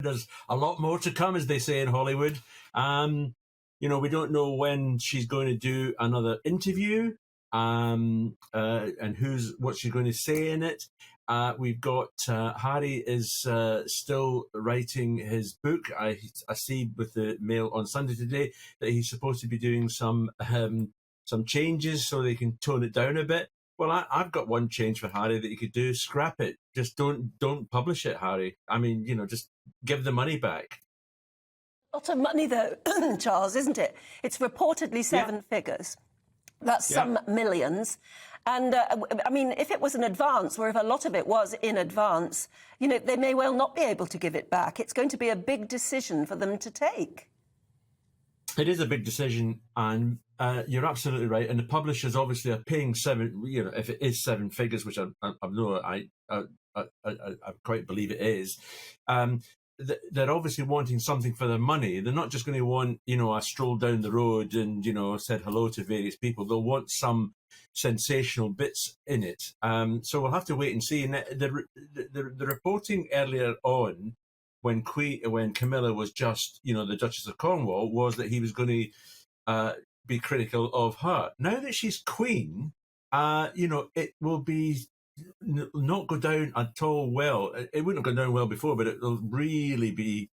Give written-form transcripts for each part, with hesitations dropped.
There's a lot more to come, as they say in Hollywood. We don't know when she's going to do another interview, and what she's going to say in it. We've got Harry is still writing his book. I see with the Mail on Sunday today that he's supposed to be doing some changes so they can tone it down a bit. Well, I've got one change for Harry that you could do: scrap it. Just don't publish it, Harry. I mean, just give the money back. A lot of money, though, Charles, isn't it? It's reportedly seven figures. That's some millions. And, I mean, if it was an advance, or if a lot of it was in advance, they may well not be able to give it back. It's going to be a big decision for them to take. It is a big decision, and you're absolutely right. And the publishers obviously are paying if it is seven figures, which I quite believe it is. They're obviously wanting something for their money. They're not just going to want, a stroll down the road and, said hello to various people. They'll want some sensational bits in it. So we'll have to wait and see. And the reporting earlier on, when Camilla was just, the Duchess of Cornwall, was that he was going to be critical of her. Now that she's Queen, it will be not go down at all well. It wouldn't have gone down well before, but it will really be,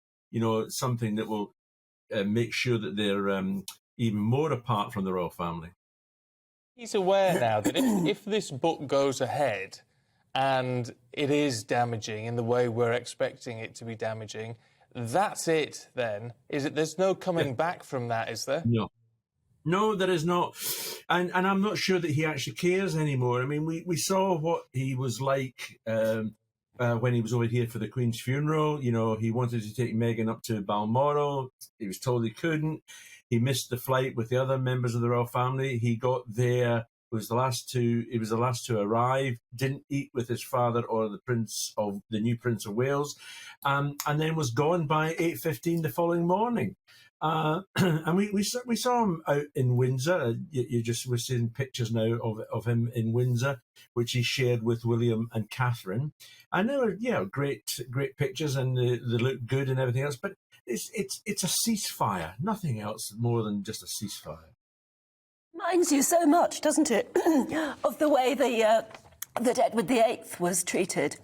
something that will make sure that they're even more apart from the royal family. He's aware now that if this book goes ahead and it is damaging in the way we're expecting it to be damaging, that's it then? Is it? There's no coming back from that, is there? No, there is not. And I'm not sure that he actually cares anymore. I mean, we saw what he was like when he was over here for the Queen's funeral. He wanted to take Meghan up to Balmoral. He was told he couldn't. He missed the flight with the other members of the royal family. He got there. He was the last to arrive. Didn't eat with his father or the new Prince of Wales, and then was gone by 8:15 the following morning. And we saw him out in Windsor. We're seeing pictures now of him in Windsor, which he shared with William and Catherine. And they were great pictures, and they look good and everything else. But it's a ceasefire, nothing else more than just a ceasefire. Reminds you so much, doesn't it, of the way that Edward VIII was treated,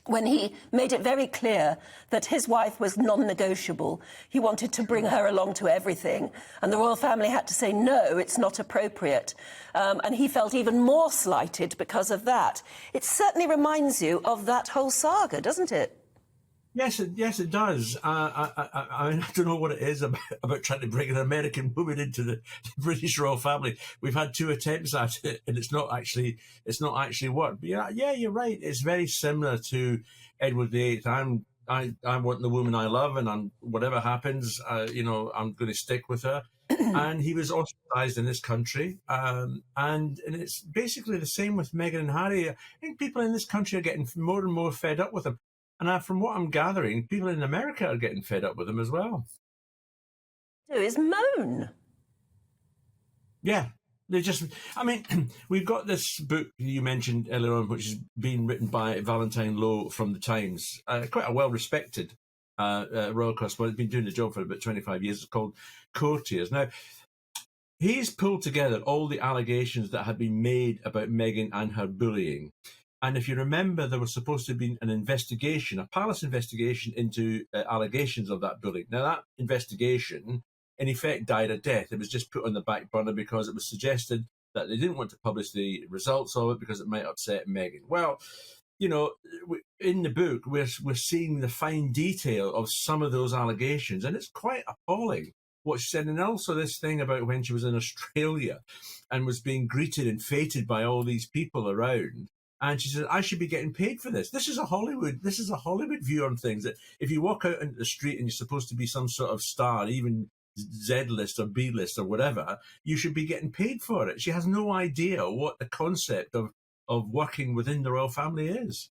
when he made it very clear that his wife was non-negotiable. He wanted to bring her along to everything, and the royal family had to say, no, it's not appropriate. And he felt even more slighted because of that. It certainly reminds you of that whole saga, doesn't it? Yes, it does. I don't know what it is about trying to bring an American woman into the British royal family. We've had 2 attempts at it, and it's not actually worked. But yeah, you're right. It's very similar to Edward VIII. I want the woman I love, and whatever happens, I'm going to stick with her. And he was ostracized in this country, and it's basically the same with Meghan and Harry. I think people in this country are getting more and more fed up with them. And from what I'm gathering, people in America are getting fed up with them as well. Do is moan. Yeah. We've got this book you mentioned earlier on, which is being written by Valentine Lowe from The Times, quite a well-respected royal correspondent. Been doing the job for about 25 years. It's called Courtiers. Now, he's pulled together all the allegations that had been made about Meghan and her bullying. And if you remember, there was supposed to have been an investigation, a palace investigation into allegations of that bullying. Now, that investigation, in effect, died a death. It was just put on the back burner because it was suggested that they didn't want to publish the results of it because it might upset Meghan. Well, in the book, we're seeing the fine detail of some of those allegations, and it's quite appalling what she said. And also this thing about when she was in Australia and was being greeted and feted by all these people around. And she said, I should be getting paid for this. This is a Hollywood view on things, that if you walk out into the street and you're supposed to be some sort of star, even Z-list or B-list or whatever, you should be getting paid for it. She has no idea what the concept of working within the royal family is.